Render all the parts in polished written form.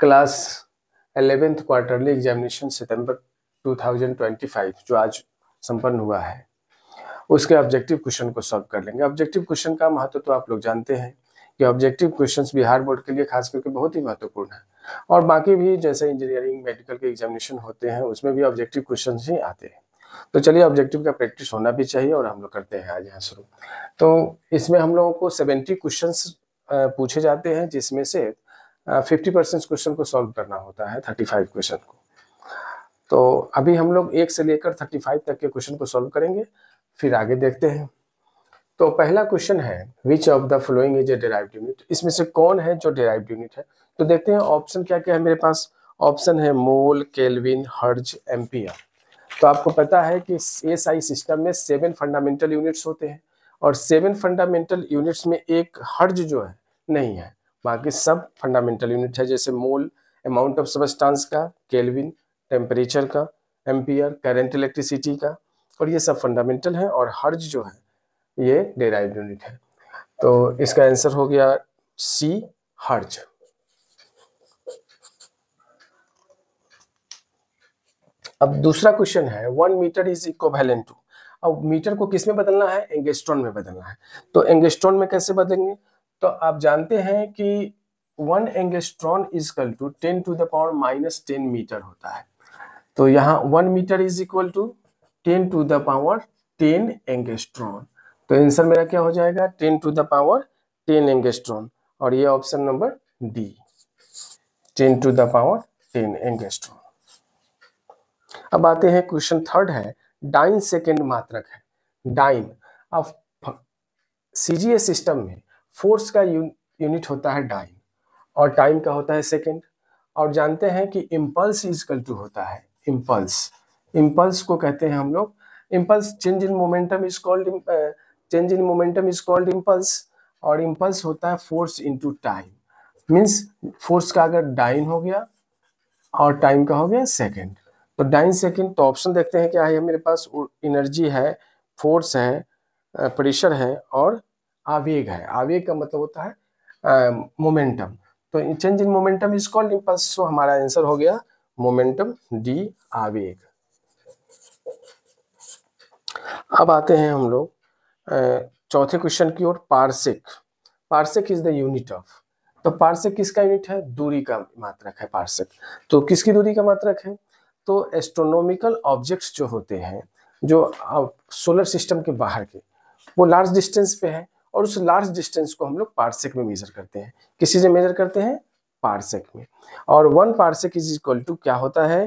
Class 11th quarterly examination सितंबर 2025 जो आज संपन्न हुआ है उसके ऑब्जेक्टिव क्वेश्चन को सॉल्व कर लेंगे। ऑब्जेक्टिव क्वेश्चन का महत्व तो आप लोग जानते हैं कि ऑब्जेक्टिव क्वेश्चंस बिहार बोर्ड के लिए खास करके बहुत ही महत्वपूर्ण है और बाकी भी जैसे इंजीनियरिंग मेडिकल के एग्जामिनेशन होते हैं उसमें भी ऑब्जेक्टिव क्वेश्चन ही आते हैं। तो चलिए ऑब्जेक्टिव का प्रैक्टिस होना भी चाहिए और हम लोग करते हैं आज यहाँ शुरू। तो इसमें हम लोगों को 70 क्वेश्चंस पूछे जाते हैं जिसमें से 50% क्वेश्चन को सॉल्व करना होता है 35 क्वेश्चन को। तो अभी हम लोग 1 से लेकर 35 तक के क्वेश्चन को सॉल्व करेंगे, फिर आगे देखते हैं। तो पहला क्वेश्चन है which of the following is a derived unit, इसमें से कौन है जो डेराइव्ड यूनिट है। तो देखते हैं ऑप्शन क्या क्या है मेरे पास। ऑप्शन है मोल, केल्विन, हर्ज, एम्पियर। तो आपको पता है कि एसआई सिस्टम में 7 फंडामेंटल यूनिट्स होते हैं और 7 फंडामेंटल यूनिट्स में एक हर्ज जो है नहीं है, बाकी सब फंडामेंटल यूनिट है। जैसे मोल अमाउंट ऑफ सबस्टांस का, केल्विन टेम्परेचर का, एम्पियर करंट इलेक्ट्रिसिटी का, और ये सब फंडामेंटल है और हर्ज जो है ये डेराइव्ड यूनिट है। तो इसका आंसर हो गया सी, हर्ज। अब दूसरा क्वेश्चन है 1 मीटर इज इक्विवेलेंट टू। अब मीटर को किस में बदलना है, एंगस्ट्रॉन में बदलना है। तो एंगस्ट्रॉन में कैसे बदलेंगे, तो आप जानते हैं कि 1 angstrom is equal to 10 to the power -10 metre होता है। तो यहाँ 1 metre is equal to 10 to the power 10 angstrom. तो आंसर मेरा क्या हो जाएगा 10 टू द पावर 10 एंगस्ट्रॉन, और ये option number D 10 to the power 10 angstrom. अब आते हैं क्वेश्चन थर्ड है डाइन सेकेंड मात्रक है। डाइन अब सीजीएस सिस्टम में फोर्स का यूनिट होता है डाइन और टाइम का होता है सेकेंड, और जानते हैं कि इम्पल्स इक्वल टू होता है इम्पल्स। इम्पल्स को कहते हैं हम लोग impulse, change in momentum is called impulse, और इम्पल्स होता है force into time. Means force का अगर डाइन हो गया और टाइम का हो गया सेकेंड, तो डाइन सेकेंड। तो ऑप्शन देखते हैं क्या है मेरे पास। एनर्जी है, फोर्स है, प्रेशर है और आवेग है। आवेग का मतलब होता है मोमेंटम। तो change in momentum is called impulse. So हमारा आंसर हो गया मोमेंटम, डी आवेग। अब आते हैं हम लोग चौथे क्वेश्चन की ओर। Parsec, parsec is the unit of. तो पार्सेक किसका यूनिट है, दूरी का मात्रक है पार्सेक। तो किसकी दूरी का मात्रक है, तो एस्ट्रोनॉमिकल ऑब्जेक्ट्स जो होते हैं जो सोलर सिस्टम के बाहर के, वो लार्ज डिस्टेंस पे है और उस लार्ज डिस्टेंस को हम लोग पार्सेक में मेजर करते हैं। किसी से मेजर करते हैं, पार्सेक में। और 1 पार्सेक इज इक्वल टू क्या होता है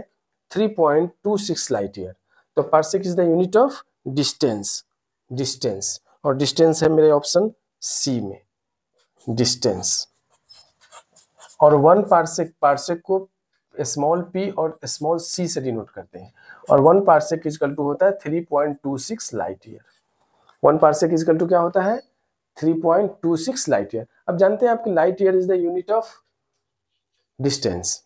3.26 लाइट ईयर। तो parsec is the unit of distance, distance, और डिस्टेंस है मेरे ऑप्शन सी में डिस्टेंस। और 1 पार्सेक, पार्सेक को स्मॉल p और स्मॉल c से डिनोट करते हैं, और 1 पार्सेक इक्वल टू होता है 3.26 light year. 1 parsec equal to क्या होता है 3.26 लाइट ईयर। अब जानते हैं आपकी light year is the unit of distance.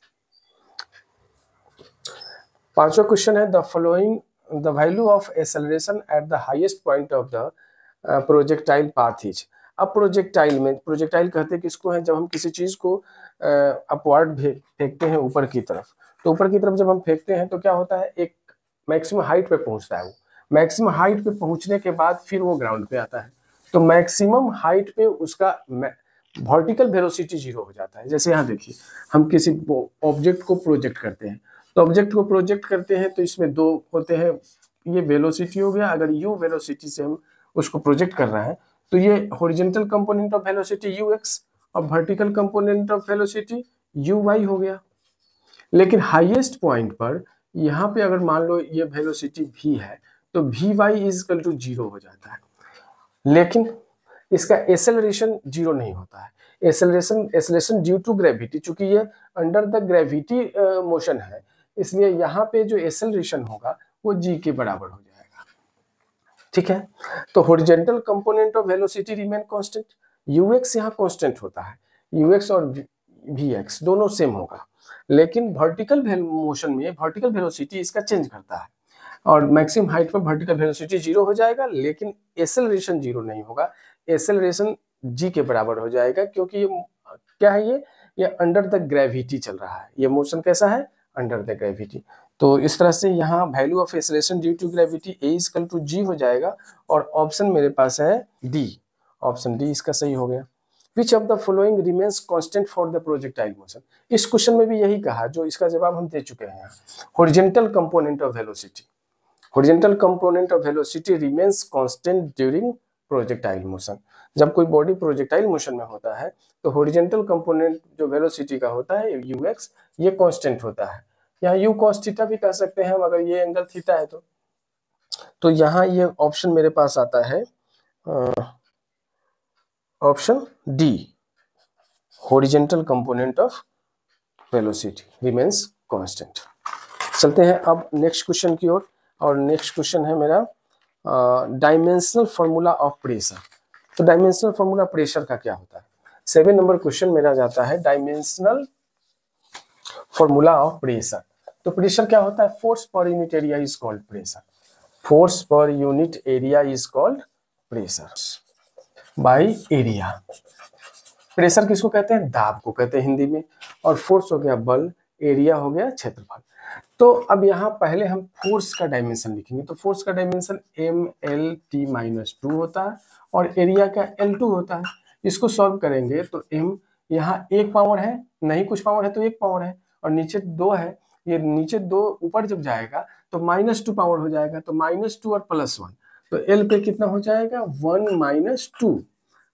पांचवा क्वेश्चन है the following the value of acceleration at the highest point of the projectile path is. अब प्रोजेक्टाइल में, प्रोजेक्टाइल कहते हैं किसको है, जब हम किसी चीज को अपवर्ड फेंकते हैं ऊपर की तरफ, तो ऊपर की तरफ जब हम फेंकते हैं तो क्या होता है एक मैक्सिमम हाइट पे पहुंचता है। वो मैक्सिमम हाइट पे पहुंचने के बाद फिर वो ग्राउंड पे आता है। तो मैक्सिमम हाइट पे उसका वर्टिकल वेलोसिटी 0 हो जाता है। जैसे यहाँ देखिए हम किसी ऑब्जेक्ट को प्रोजेक्ट करते हैं, तो ऑब्जेक्ट को प्रोजेक्ट करते हैं तो इसमें 2 होते हैं, ये वेलोसिटी हो गया। अगर यू वेलोसिटी से हम उसको प्रोजेक्ट कर रहे हैं तो ये horizontal component of velocity ux और vertical component of velocity uy हो गया। लेकिन हाईएस्ट पॉइंट पर यहाँ पे अगर मान लो ये वेलोसिटी v है तो vy इज इक्वल टू 0 हो जाता है। लेकिन इसका एक्सेलरेशन 0 नहीं होता है। एक्सेलरेशन ड्यू टू ग्रेविटी, चूंकि ये अंडर द ग्रेविटी मोशन है, इसलिए यहाँ पे जो एक्सेलरेशन होगा वो g के बराबर हो जाएगा। ठीक है, तो horizontal component of velocity remain constant, ux यहाँ कांस्टेंट होता है, ux और vx दोनों सेम होगा। लेकिन वर्टिकल मोशन में वर्टिकल वेलोसिटी इसका चेंज करता है, और मैक्सिमम हाइट पर वर्टिकल वेलोसिटी 0 हो जाएगा, लेकिन एक्सेलरेशन 0 नहीं होगा। एक्सेलरेशन g के बराबर हो जाएगा, क्योंकि ये क्या है, ये अंडर द ग्रेविटी चल रहा है। ये मोशन कैसा है? Under the gravity. तो इस तरह से यहाँ value of acceleration due to gravity A equal to G हो जाएगा, और ऑप्शन मेरे पास है डी, ऑप्शन डी इसका सही हो गया। विच of the following remains constant for the projectile motion. इस क्वेश्चन में भी यही कहा, जो इसका जवाब हम दे चुके हैं। Horizontal component of velocity, horizontal component of velocity remains constant during projectile motion. जब कोई बॉडी प्रोजेक्टाइल मोशन में होता है तो हॉरिजॉन्टल कंपोनेंट जो वेलोसिटी का होता है ux, ये कांस्टेंट होता है। यहाँ u cos थीटा भी कह सकते हैं हम, अगर ये एंगल थीटा है तो यहाँ ये ऑप्शन मेरे पास आता है option D, horizontal component of velocity remains constant. चलते हैं अब नेक्स्ट क्वेश्चन की ओर, और नेक्स्ट क्वेश्चन है मेरा डायमेंशनल फॉर्मूला ऑफ प्रेशर। तो डायमेंशनल फॉर्मूला प्रेशर का क्या होता है? 7 नंबर क्वेश्चन मेरा जाता है डायमेंशनल फॉर्मूला ऑफ प्रेशर। तो प्रेशर क्या होता है? Force per unit area is called pressure. Force per unit area is called pressure by area. Pressure किसको कहते हैं? दाब को कहते हैं हिंदी में। और फोर्स हो गया बल, एरिया हो गया क्षेत्रफल। तो अब यहाँ पहले हम फोर्स का डायमेंशन लिखेंगे। तो फोर्स का डायमेंशन mlt-2 होता है, और एरिया का L2 होता है। इसको सॉल्व करेंगे तो m यहाँ एक पावर है, नहीं कुछ पावर है तो एक पावर है, और नीचे 2 है। ये नीचे 2 ऊपर जब जाएगा तो -2 पावर हो जाएगा, तो -2 और +1, तो L पे कितना हो जाएगा? 1 - 2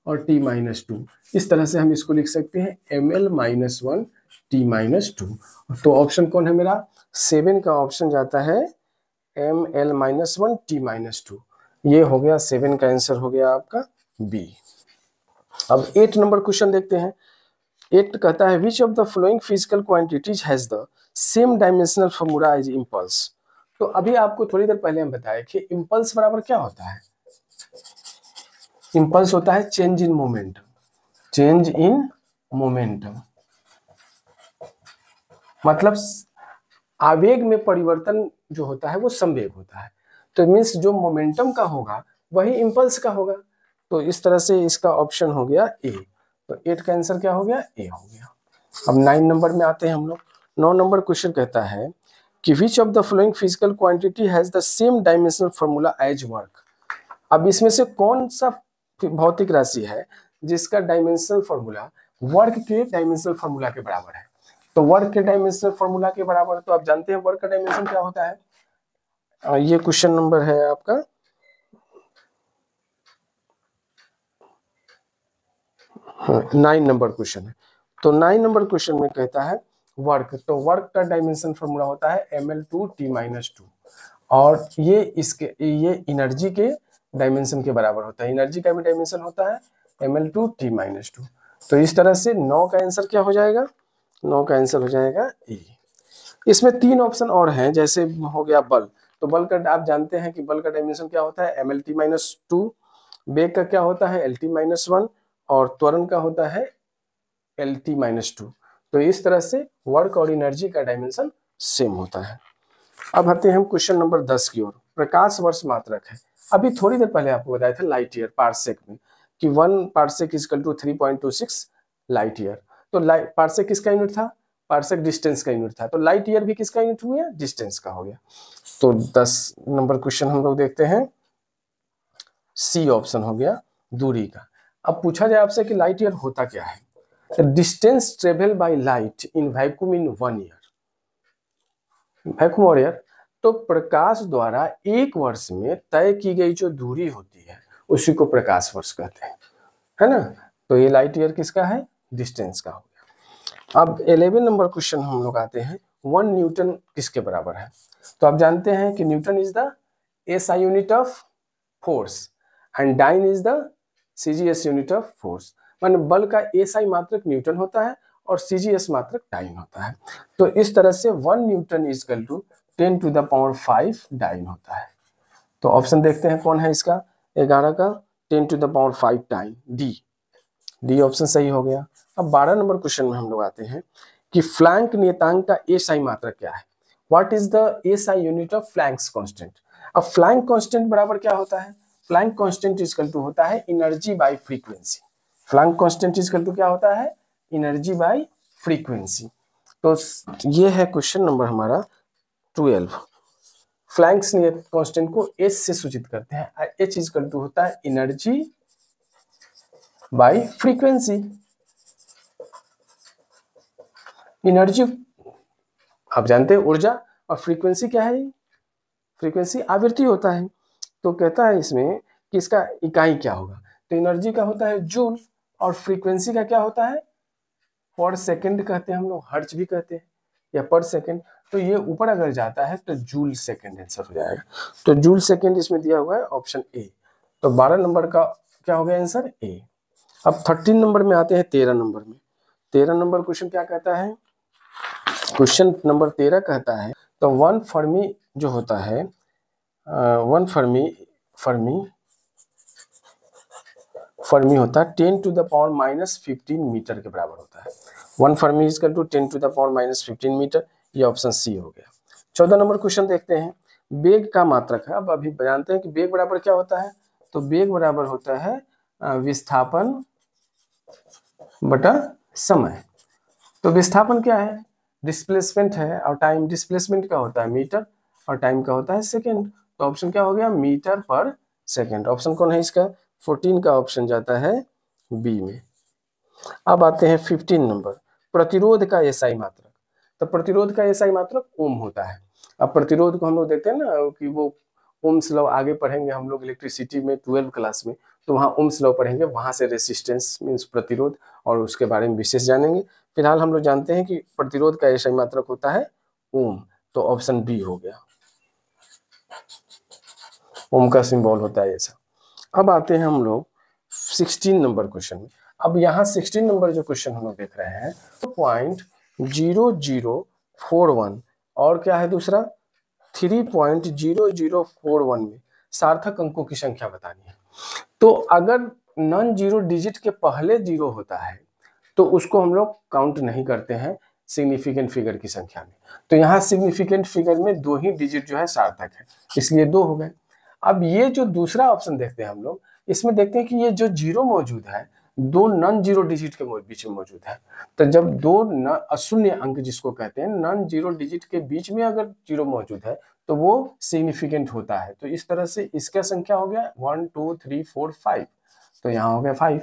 और t-2। इस तरह से हम इसको लिख सकते हैं ml-1 t-2। तो ऑप्शन कौन है मेरा? 7 का ऑप्शन जाता है ml-1 t-2। ये हो गया 7 का आंसर, हो गया आपका बी। अब 8 नंबर क्वेश्चन देखते हैं। 8 कहता है which of the following physical quantities has the same dimensional formula as impulse. तो अभी आपको थोड़ी देर पहले हम बताया कि इम्पल्स बराबर क्या होता है? इम्पल्स होता है change in momentum, change in momentum मतलब आवेग में परिवर्तन जो होता है वो संवेग होता है। तो मीन्स जो मोमेंटम का होगा वही इम्पल्स का होगा। तो इस तरह से इसका ऑप्शन हो गया ए। तो 8 का आंसर क्या हो गया? ए हो गया। अब 9 नंबर में आते हैं हम लोग। 9 नंबर क्वेश्चन कहता है कि which of the following physical quantity has the same dimensional formula as work. अब इसमें से कौन सा भौतिक राशि है जिसका डायमेंशनल फॉर्मूला वर्क के डायमेंशनल फॉर्मूला के बराबर है? तो वर्क के डायमेंशनल फॉर्मूला के बराबर, तो आप जानते हैं वर्क का डायमेंशन क्या होता है। ये क्वेश्चन नंबर है आपका 9 नंबर क्वेश्चन है। तो 9 नंबर क्वेश्चन में कहता है वर्क, तो वर्क का डायमेंशन फॉर्मूला होता है ml2 t-2, और ये एनर्जी के डायमेंशन के बराबर होता है। एनर्जी का भी डायमेंशन होता है ml2 t-2। तो इस तरह से 9 का आंसर क्या हो जाएगा? 9 का आंसर हो जाएगा ए। इसमें 3 ऑप्शन और हैं, जैसे हो गया बल। तो बल का आप जानते हैं कि बल का डायमेंशन क्या होता है? mlt-2। वेग का क्या होता है? lt-1। और त्वरण का होता है lt-2। तो इस तरह से वर्क और एनर्जी का डायमेंशन सेम होता है। अब आते हैं हम क्वेश्चन नंबर 10 की ओर। प्रकाश वर्ष मात्रक है। अभी थोड़ी देर पहले आपको बताया था लाइट ईयर पार्सेक में कि 1 parsec equal to 3.26 light year. तो पार्सेक किसका यूनिट था? पार्सेक डिस्टेंस का यूनिट था। तो लाइट ईयर भी किसका यूनिट हुआ? डिस्टेंस का हो गया। तो 10 नंबर क्वेश्चन हम लोग देखते हैं, सी ऑप्शन हो गया दूरी का। अब पूछा जाए आपसे कि लाइट ईयर होता क्या है? Distance travel by light in vacuum in 1 year. Vacuum और एयर, तो प्रकाश द्वारा 1 वर्ष में तय की गई जो दूरी होती है उसी को प्रकाश वर्ष कहते हैं, है ना। तो ये लाइट ईयर किसका है? डिस्टेंस का हो गया। अब 11 नंबर क्वेश्चन हम लोग आते हैं, 1 न्यूटन किसके बराबर है? तो आप जानते हैं कि newton is the SI unit of force and dyne is the CGS unit of force. माने बल का SI मात्रक न्यूटन होता है और CGS मात्रक डाइन होता है। तो इस तरह से 1 newton is equal to 10⁵ dyne होता है। तो ऑप्शन देखते हैं कौन है इसका? 11 का 10⁵ डाइन, डी ऑप्शन सही हो गया। अब 12 नंबर क्वेश्चन में हम लोग आते हैं कि फ्लैंक नियतांक का SI मात्रक क्या है? What is the SI unit of Planck's constant? अब फ्लैंक कांस्टेंट बराबर क्या होता है? Planck constant is equal to होता है energy by frequency. Planck constant is equal to क्या होता है? Energy by frequency. तो ये है क्वेश्चन नंबर हमारा 12। फ्लैंक्स नियर कांस्टेंट को एच से सूचित करते हैं। एच इज इक्वल टू होता है एनर्जी बाय फ्रीक्वेंसी। एनर्जी आप जानते हैं ऊर्जा, और फ्रीक्वेंसी क्या है? फ्रीक्वेंसी आवृत्ति होता है। तो कहता है इसमें कि इसका इकाई क्या होगा, तो एनर्जी का होता है जूल, और फ्रीक्वेंसी का क्या होता है? पर सेकंड कहते हैं हम लोग, हर्ट्ज भी कहते हैं, या पर सेकंड। तो ये ऊपर अगर जाता है तो जूल सेकंड आंसर हो जाएगा। तो जूल सेकंड इसमें दिया हुआ है ऑप्शन ए। तो 12 नंबर का क्या हो गया आंसर? ए। अब 13 नंबर में आते हैं 13 नंबर में। 13 नंबर क्वेश्चन क्या कहता है? क्वेश्चन नंबर 13 कहता है तो वन फर्मी जो होता है, वन फर्मी होता है 10 to the power minus 15 metre के बराबर होता है। One fermi is equal to 10 to the power minus 15 metre. ये ऑप्शन सी हो गया। 14 नंबर क्वेश्चन देखते हैं। वेग का मात्रक है। अब अभी जानते हैं कि वेग बराबर क्या होता है, तो वेग बराबर होता है विस्थापन बटा समय। तो विस्थापन क्या है? डिस्प्लेसमेंट है, और टाइम डिस्प्लेसमेंट का होता है मीटर, और टाइम का होता है सेकेंड। तो ऑप्शन क्या हो गया? मीटर पर सेकेंड। ऑप्शन कौन है इसका? 14 का ऑप्शन जाता है बी में। अब आते हैं 15 नंबर, प्रतिरोध का एसआई मात्रक। तो प्रतिरोध का एसआई मात्रक ओम होता है। अब प्रतिरोध को हम लोग देखते हैं ना कि वो ओम्स लॉ आगे पढ़ेंगे हम लोग इलेक्ट्रिसिटी में 12 क्लास में, तो वहाँ ओम्स लॉ पढ़ेंगे, वहाँ से रेसिस्टेंस मीन्स प्रतिरोध, और उसके बारे में विशेष जानेंगे। फिलहाल हम लोग जानते हैं कि प्रतिरोध का एसआई मात्रक होता है ओम। तो ऑप्शन बी हो गया, ओम का सिंबल होता है ऐसा। अब आते हैं हम लोग 16 नंबर क्वेश्चन में। अब यहाँ 16 नंबर जो क्वेश्चन हम लोग देख रहे हैं तो 0.0041 और क्या है दूसरा 3.0041 में सार्थक अंकों की संख्या बतानी है। तो अगर नॉन जीरो डिजिट के पहले जीरो होता है तो उसको हम लोग काउंट नहीं करते हैं सिग्निफिकेंट फिगर की संख्या में। तो यहाँ सिग्निफिकेंट फिगर में 2 ही डिजिट जो है सार्थक है, इसलिए 2 हो गए। अब ये जो दूसरा ऑप्शन देखते हैं हम लोग, इसमें देखते हैं कि ये जो जीरो मौजूद है 2 नॉन जीरो डिजिट के बीच में मौजूद है। तो जब 2 अशून्य अंक जिसको कहते हैं नॉन जीरो डिजिट के बीच में अगर जीरो मौजूद है तो वो सिग्निफिकेंट होता है। तो इस तरह से इसका संख्या हो गया 1 2 3 4 5। तो यहाँ हो गया 5।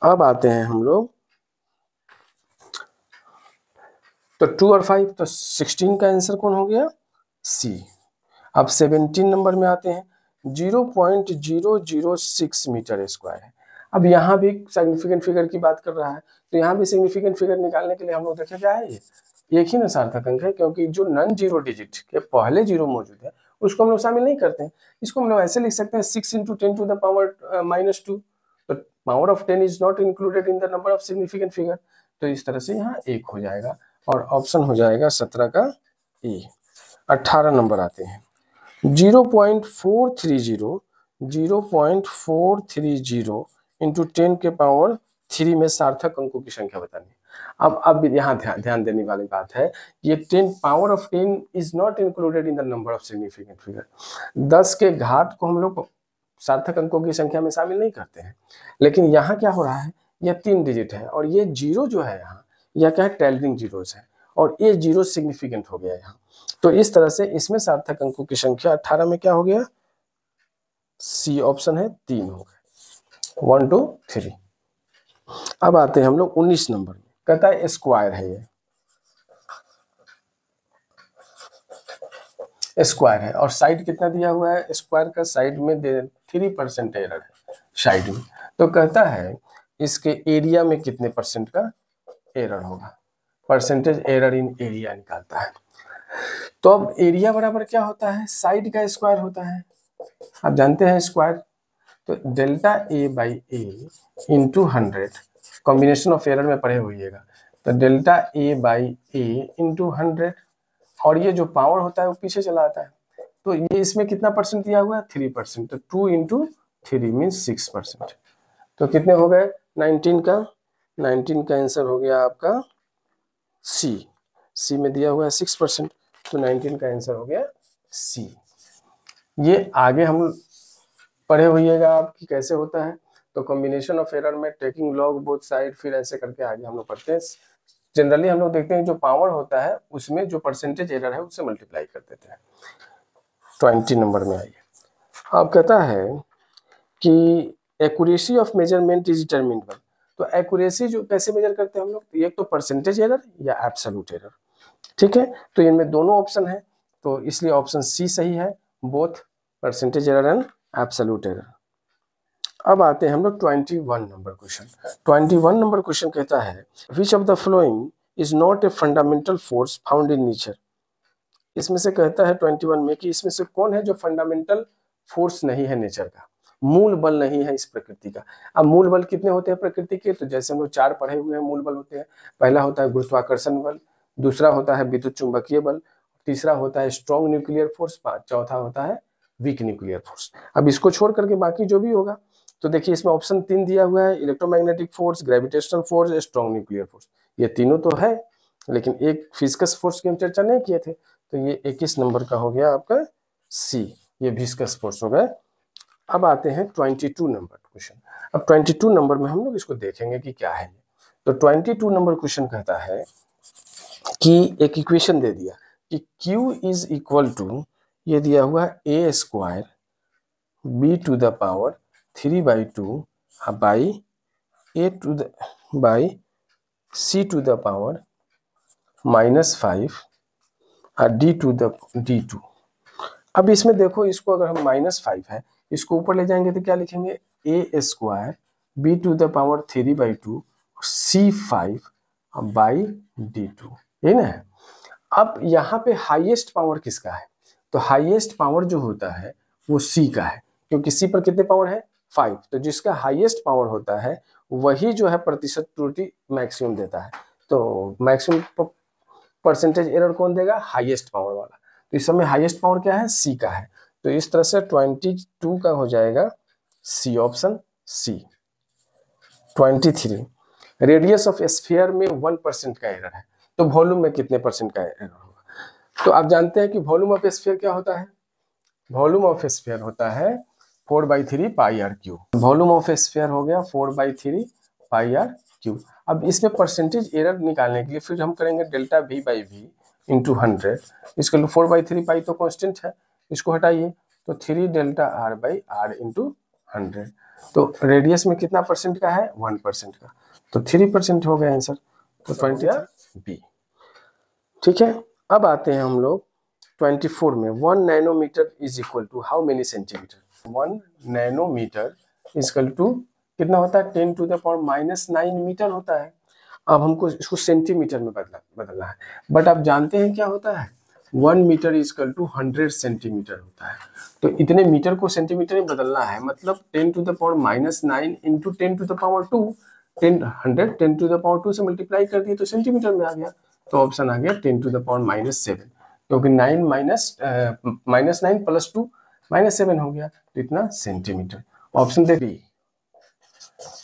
अब आते हैं हम लोग तो 2 और 5, तो 16 का आंसर कौन हो गया? सी। अब 17 नंबर में आते हैं 0.006 मीटर स्क्वायर है। अब यहाँ भी सिग्निफिकेंट फिगर की बात कर रहा है, तो यहाँ भी सिग्निफिकेंट फिगर निकालने के लिए हम लोग देखें क्या है, ये एक ही ना सार्थक अंक है, क्योंकि जो नॉन जीरो डिजिट के पहले जीरो मौजूद है उसको हम लोग शामिल नहीं करते हैं। इसको हम लोग ऐसे लिख सकते हैं 6 × 10 टू द पावर माइनस 2। तो power of 10 is not included in the number of significant figure. तो इस तरह से यहाँ 1 हो जाएगा, और ऑप्शन हो जाएगा 17 का ए। 18 नंबर आते हैं 0.430 इंटू 10 के पावर 3 में सार्थक अंकों की संख्या बतानी है। अब यहाँ ध्यान देने वाली बात है, ये 10 power of 10 is not included in the number of significant figure. 10 के घात को हम लोग सार्थक अंकों की संख्या में शामिल नहीं करते हैं। लेकिन यहाँ क्या हो रहा है, यह 3 डिजिट है, और ये जीरो जो है यहाँ यह क्या है, ट्रेलिंग जीरोस है, और ये जीरो सिग्निफिकेंट हो गया यहाँ। तो इस तरह से इसमें सार्थक अंकों की संख्या 18 में क्या हो गया? सी ऑप्शन है 3 हो गए, 1 2 3। अब आते हैं हम लोग 19 नंबर में, कहता है स्क्वायर है, ये स्क्वायर है और साइड कितना दिया हुआ है, स्क्वायर का साइड में 3% एरर है साइड में। तो कहता है इसके एरिया में कितने परसेंट का एरर होगा, परसेंटेज एरर इन एरिया निकालता है। तो अब एरिया बराबर क्या होता है, साइड का स्क्वायर होता है। आप जानते हैं स्क्वायर, तो delta A by A into 100, combination of error में पढ़े होइएगा। तो delta A by A into 100, और ये जो पावर होता है वो पीछे चला आता है। तो ये इसमें कितना परसेंट दिया हुआ है, 3%। तो 2 × 3 मीन्स 6%। तो कितने हो गए 19 का, 19 का आंसर हो गया आपका सी। सी में दिया हुआ है 6%, तो 19 का आंसर हो गया सी। ये आगे हम पढ़े होइएगा आपकी कैसे होता है। तो कॉम्बिनेशन ऑफ एरर में टेकिंग लॉग बोथ साइड, फिर ऐसे करके आगे हम लोग पढ़ते हैं जनरली हम लोग देखते हैं जो पावर होता है उसमें जो परसेंटेज एरर है उससे मल्टीप्लाई कर देते हैं। 20 नंबर में आइए, अब कहता है कि एक्यूरेसी ऑफ मेजरमेंट इज डिटरमिनेबल। तो एक्यूरेसी जो कैसे मेजर करते हैं हम लोग, एक तो परसेंटेज एरर या एब्सोल्यूट एरर, ठीक है। तो इनमें दोनों ऑप्शन है, तो इसलिए ऑप्शन सी सही है, both percentage error and absolute error. अब आते हैं हम लोग 21 नंबर क्वेश्चन। 21 नंबर क्वेश्चन कहता है which of the flowing is not a fundamental force found in nature. इसमें से कहता है 21 में कि इसमें से कौन है जो फंडामेंटल फोर्स नहीं है नेचर का, मूल बल नहीं है इस प्रकृति का। अब मूल बल कितने होते हैं प्रकृति के, तो जैसे हम लोग 4 पढ़े हुए हैं मूल बल होते हैं। पहला होता है गुरुत्वाकर्षण बल, दूसरा होता है विद्युत चुंबकीय बल, तीसरा होता है स्ट्रॉन्ग न्यूक्लियर फोर्स, चौथा होता है वीक न्यूक्लियर फोर्स। अब इसको छोड़ करके बाकी जो भी होगा, तो देखिए इसमें ऑप्शन 3 दिया हुआ है, electromagnetic force, gravitational force, strong nuclear force. ये तीनों तो है, लेकिन एक फिजिकस फोर्स की हम चर्चा नहीं किए थे, तो ये 21 नंबर का हो गया आपका सी, ये विस्कस फोर्स हो गया। अब आते हैं 22 नंबर क्वेश्चन। अब 22 नंबर में हम लोग इसको देखेंगे कि क्या है। तो 22 नंबर क्वेश्चन कहता है कि एक इक्वेशन दे दिया कि Q इज इक्वल टू, ये दिया हुआ है A square B to the power 3/2 by A to the by C to the power -5 और D2। अब इसमें देखो, इसको अगर हम -5 है, इसको ऊपर ले जाएंगे तो क्या लिखेंगे, A square B to the power 3/2 C5 by D2, है ना। अब यहाँ पे हाईएस्ट पावर किसका है, तो हाईएस्ट पावर जो होता है वो C का है, क्योंकि C पर कितने पावर है 5, तो जिसका हाईएस्ट पावर होता है वही जो है प्रतिशत त्रुटि मैक्सिमम देता है। तो मैक्सिमम परसेंटेज एरर कौन देगा, हाईएस्ट पावर वाला। तो इस समय हाईएस्ट पावर क्या है, सी का है। तो इस तरह से 22 का हो जाएगा C, option C. 23 radius of sphere में 1% का एरर है, तो वॉल्यूम में कितने परसेंट का एरर होगा। तो आप जानते हैं कि वॉल्यूम ऑफ स्फीयर क्या होता है, वॉल्यूम ऑफ स्फीयर होता है 4/3 pi R cube. Volume of sphere हो गया 4/3 पाई आर क्यू। अब इसमें परसेंटेज एरर निकालने के लिए फिर हम करेंगे delta V by V into 100। इसके लिए 4/3 पाई तो कांस्टेंट है, इसको हटाइए तो 3 delta R by R into 100। तो रेडियस में कितना परसेंट का है, 1% का, तो 3% हो गया आंसर, तो 20 बी। ठीक है। अब आते हैं हम लोग 24 में, 1 nanometre is equal to how many centimetre. 1 nanometre is equal to कितना होता है, 10 टू द पावर -9 मीटर होता है। अब हमको इसको सेंटीमीटर में बदलना है, बट आप जानते हैं क्या होता है, 1 metre is equal to 100 centimetre होता है। तो इतने मीटर को सेंटीमीटर में बदलना है, मतलब 10 to the power -9 into 10 to the power 2, 10 to the power 2 से मल्टीप्लाई कर दिए तो सेंटीमीटर में आ गया। तो ऑप्शन आ गया 10 टू द पावर -7, क्योंकि 9 -9 प्लस 2 -7 हो गया, तो इतना सेंटीमीटर, ऑप्शन दे बी।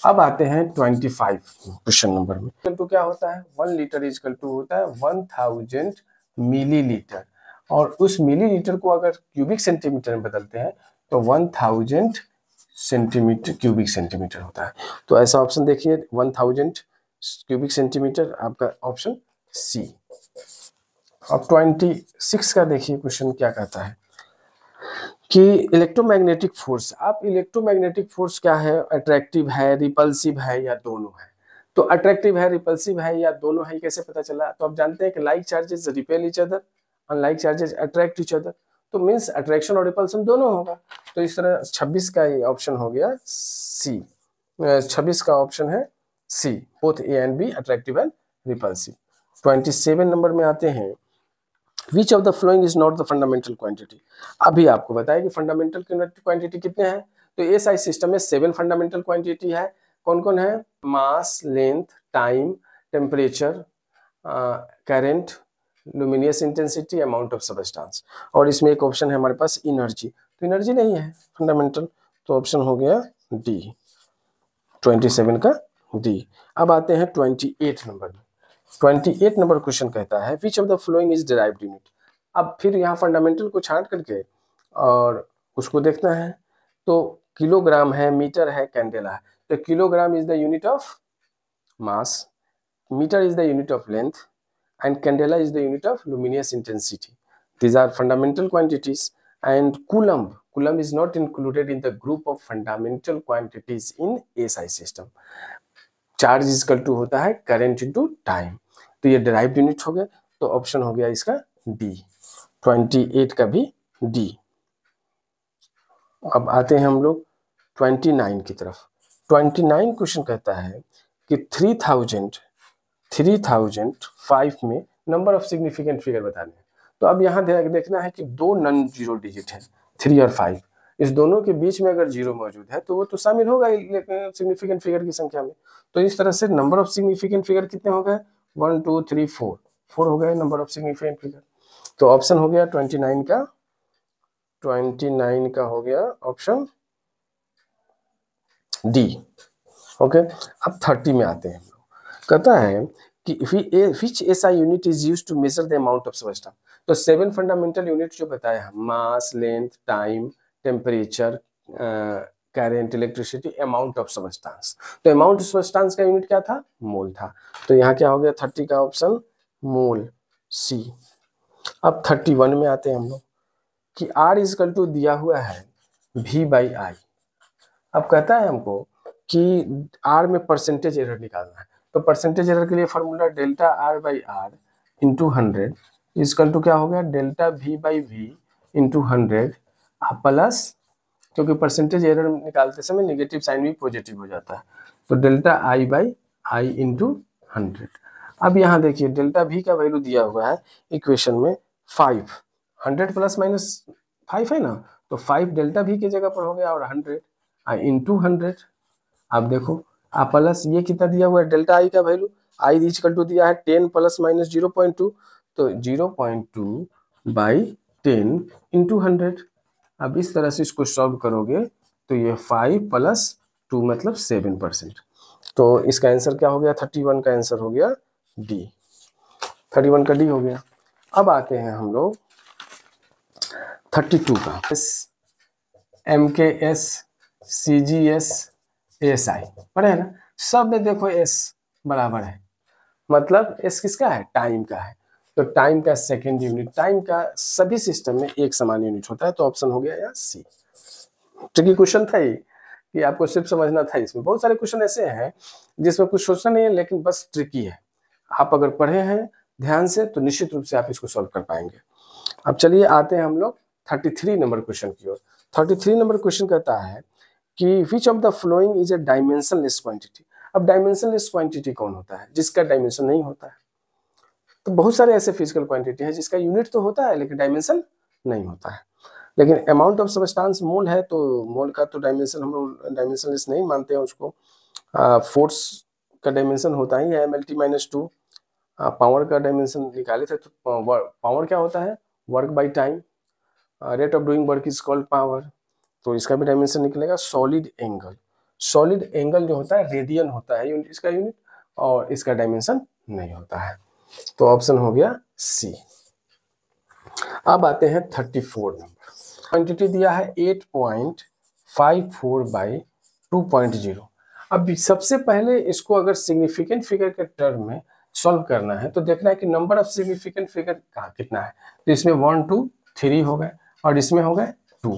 अब आते हैं 25 क्वेश्चन नंबर में। तो क्या होता है, 1 लीटर इज इक्वल टू होता है 1000 मिलीलीटर, और उस मिलीलीटर को अगर क्यूबिक सेंटीमीटर में बदलते हैं तो 1000 सेंटीमीटर क्यूबिक सेंटीमीटर होता है। तो ऐसा ऑप्शन देखिए 1000 क्यूबिक सेंटीमीटर, आपका ऑप्शन सी। अब 26 का देखिए क्वेश्चन क्या कहता है कि इलेक्ट्रोमैग्नेटिक फोर्स। आप इलेक्ट्रोमैग्नेटिक फोर्स क्या है, अट्रैक्टिव है, रिपल्सिव है या दोनों है। तो अट्रैक्टिव है, रिपल्सिव है या दोनों है, कैसे पता चला, तो आप जानते हैं कि like charges repel each other, unlike charges attract each other, तो मींस अट्रैक्शन और रिपल्सन दोनों होगा। तो इस तरह 26 का ये ऑप्शन हो गया सी, 26 का ऑप्शन है C, both A and B attractive and repulsive. 27 number में आते हैं, which of the flowing is not the fundamental quantity. अभी आपको बताया कि फंडामेंटल क्वांटिटी कितने हैं, तो एसआई सिस्टम में 7 फंडामेंटल क्वांटिटी है। कौन कौन है, mass, length, time, temperature, current, luminous intensity, amount of substance, और इसमें एक ऑप्शन है हमारे पास एनर्जी। तो एनर्जी नहीं है फंडामेंटल, तो ऑप्शन हो गया डी, 27 का डी। अब आते हैं 28 नंबर में। 28 नंबर क्वेश्चन कहता है which of the flowing is derived unit. अब फिर यहाँ फंडामेंटल को छांट करके और उसको देखना है, तो किलोग्राम है, मीटर है, कैंडेला है। तो kilogram is the unit of mass, meter is the unit of length and candela is the unit of luminous intensity. These are fundamental quantities, and coulomb is not included in the group of fundamental quantities in SI system. Charge is equal to होता है current into time, तो ये derived unit हो गया, तो option हो गया इसका डी, 28 का भी डी। अब आते हैं हम लोग 29 की तरफ। 29 क्वेश्चन कहता है कि 3005 में नंबर ऑफ सिग्निफिकेंट फिगर बताने हैं। तो अब यहाँ देखना है कि दो नॉन जीरो डिजिट है 3 और 5, इस दोनों के बीच में अगर जीरो मौजूद है तो वो तो शामिल होगा सिग्निफिकेंट फिगर की संख्या में। तो इस तरह से नंबर ऑफ सिग्निफिकेंट फिगर कितने हो गए, 1 2 3 4 हो गए नंबर ऑफ सिग्निफिकेंट फिगर। तो ऑप्शन हो गया 29 का हो गया ऑप्शन डी। ओके, अब 30 में आते हैं। कहता है कि which SI unit is used to measure the amount of substance। तो 7 फंडामेंटल यूनिट जो बताया है, mass, length, time, temperature, current, electricity, amount of substance. तो अमाउंट ऑफ सब्सटेंस का यूनिट क्या था, मोल था। तो यहाँ क्या हो गया 30 का ऑप्शन मोल सी। अब 31 में आते हैं हम लोग कि R इज इक्वल टू दिया हुआ है V/I। अब कहता है हमको कि R में परसेंटेज एरर निकालना है। तो परसेंटेज एरर के लिए formula delta R/R into 100 is equal to क्या हो गया, डेल्टा V/V इंटू 100 प्लस, क्योंकि परसेंटेज एरर निकालते समय नेगेटिव साइन भी पॉजिटिव हो जाता है, तो डेल्टा I/I इंटू 100। अब यहाँ देखिए डेल्टा V का वैल्यू दिया हुआ है इक्वेशन में 5, 100 प्लस माइनस 5 है ना, तो 5 डेल्टा V की जगह पर हो गया और 100 इंटू 100। आप देखो आप प्लस ये कितना दिया हुआ है डेल्टा I का वैल्यू, I इक्वल टू दिया है 10 प्लस माइनस 0.2, तो 0.2 बाई 10 इंटू 100। अब इस तरह से इसको सॉल्व करोगे तो ये 5 प्लस 2 मतलब 7%। तो इसका आंसर क्या हो गया, 31 का आंसर हो गया डी, 31 का डी हो गया। अब आते हैं हम लोग 32 का, MKS, CGS, ASI पढ़े है ना, सब में देखो S बराबर है, मतलब S किसका है, टाइम का है। तो टाइम का सेकेंड यूनिट, टाइम का सभी सिस्टम में एक समान यूनिट होता है, तो ऑप्शन हो गया यार सी। ट्रिकी क्वेश्चन था ये कि आपको सिर्फ समझना था। इसमें बहुत सारे क्वेश्चन ऐसे हैं जिसमें कुछ सोचना नहीं है, लेकिन बस ट्रिकी है। आप अगर पढ़े हैं ध्यान से तो निश्चित रूप से आप इसको सॉल्व कर पाएंगे। अब चलिए आते हैं हम लोग 33 नंबर क्वेश्चन की ओर। 33 नंबर क्वेश्चन कहता है कि which of the flowing is a dimensionless quantity. अब डायमेंशनलेस क्वांटिटी कौन होता है, जिसका डायमेंशन नहीं होता है। तो बहुत सारे ऐसे फिजिकल क्वांटिटी है जिसका यूनिट तो होता है लेकिन डायमेंशन नहीं होता है। लेकिन अमाउंट ऑफ सब्सटेंस मोल है, तो मोल का तो डायमेंशन हम लोग डायमेंशनलेस नहीं मानते हैं उसको। फोर्स का डायमेंशन होता ही है MLT-2। पावर का डायमेंशन निकाले थे तो पावर क्या होता है, work by time. Rate of doing work is called power, तो इसका भी डायमेंशन निकलेगा। सॉलिड एंगल जो होता है रेडियन होता है यूनिट, इसका यूनिट, और इसका डायमेंशन नहीं होता है, तो ऑप्शन हो गया सी। अब आते हैं 34 नंबर। क्वांटिटी दिया है 8.54 बाई 2.0। अब सबसे पहले इसको अगर सिग्निफिकेंट फिगर के टर्म में सॉल्व करना है तो देखना है कि नंबर ऑफ सिग्निफिकेंट फिगर कहाँ कितना है। तो इसमें 1 2 3 हो गए और इसमें हो गए 2,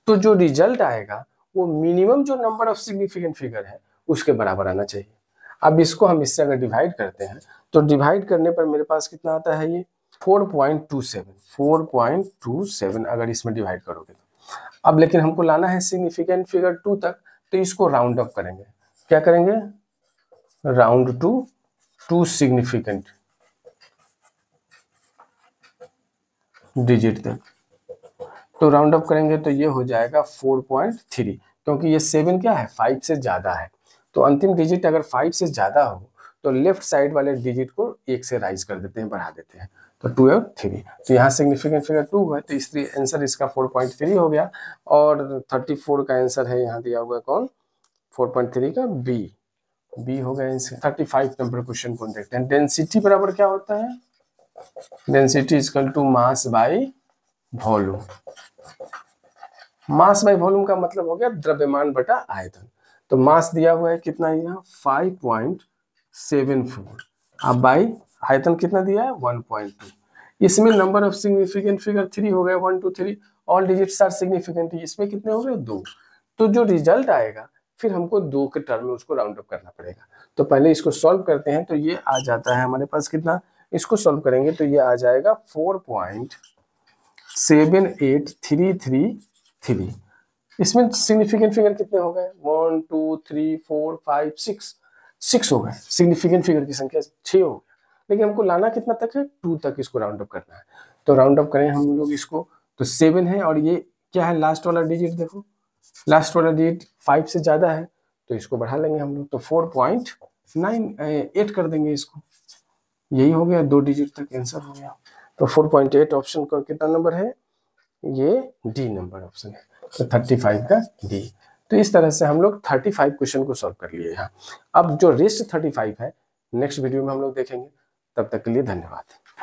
तो जो रिजल्ट आएगा वो मिनिमम जो नंबर ऑफ सिग्निफिकेंट फिगर है उसके बराबर आना चाहिए। अब इसको हम इससे अगर डिवाइड करते हैं तो डिवाइड करने पर मेरे पास कितना आता है, ये 4.27 अगर इसमें डिवाइड करोगे तो। अब लेकिन हमको लाना है सिग्निफिकेंट फिगर 2 तक, तो इसको राउंड अप करेंगे। क्या करेंगे, राउंड टू 2 सिग्निफिकेंट डिजिट तक। तो राउंड अप करेंगे तो ये हो जाएगा 4.3, क्योंकि ये 7 क्या है, 5 से ज्यादा है। तो अंतिम डिजिट अगर 5 से ज्यादा हो तो लेफ्ट साइड वाले डिजिट को 1 से राइज कर देते हैं, बढ़ा देते हैं, तो 2 और 3। तो यहाँ सिग्निफिकेंट फिगर 2 है, तो इसलिए आंसर इसका 4.3 हो गया। और 34 का आंसर है यहाँ दिया हुआ कौन, 4.3 का बी हो गया आंसर। 35 नंबर क्वेश्चन को देखते हैं। डेंसिटी बराबर क्या होता है, density equal to mass by volume. Mass by volume का मतलब हो गया द्रव्यमान बटा आयतन। तो मास दिया हुआ है कितना, यहाँ 5.74, अब बाई आयतन कितना दिया है 1.2। इसमें नंबर ऑफ सिग्निफिकेंट फिगर 3 हो गया, 1 2 3, ऑल डिजिट्स आर सिग्निफिकेंट, इसमें कितने हो गए 2। तो जो रिजल्ट आएगा फिर हमको 2 के टर्म में उसको राउंड अप करना पड़ेगा। तो पहले इसको सॉल्व करते हैं, तो ये आ जाता है हमारे पास कितना, इसको सॉल्व करेंगे तो ये आ जाएगा 4.7833। इसमें सिग्निफिकेंट फिगर कितने हो गए 1 2 3 4 5 6 हो गए, सिग्निफिकेंट फिगर की संख्या 6 हो गया। लेकिन हमको लाना कितना तक है 2 तक, इसको राउंड अप करना है। तो राउंड अप करें हम लोग इसको, तो 7 है और ये क्या है लास्ट वाला डिजिट, देखो लास्ट वाला डिजिट 5 से ज्यादा है तो इसको बढ़ा लेंगे हम लोग, तो 4.98 कर देंगे इसको। यही हो गया, 2 डिजिट तक आंसर हो गया। तो 4.8 ऑप्शन का कितना नंबर है, ये डी नंबर ऑप्शन है, तो 35 का डी। तो इस तरह से हम लोग 35 क्वेश्चन को सॉल्व कर लिए यहाँ। अब जो रेस्ट 35 है नेक्स्ट वीडियो में हम लोग देखेंगे। तब तक के लिए धन्यवाद।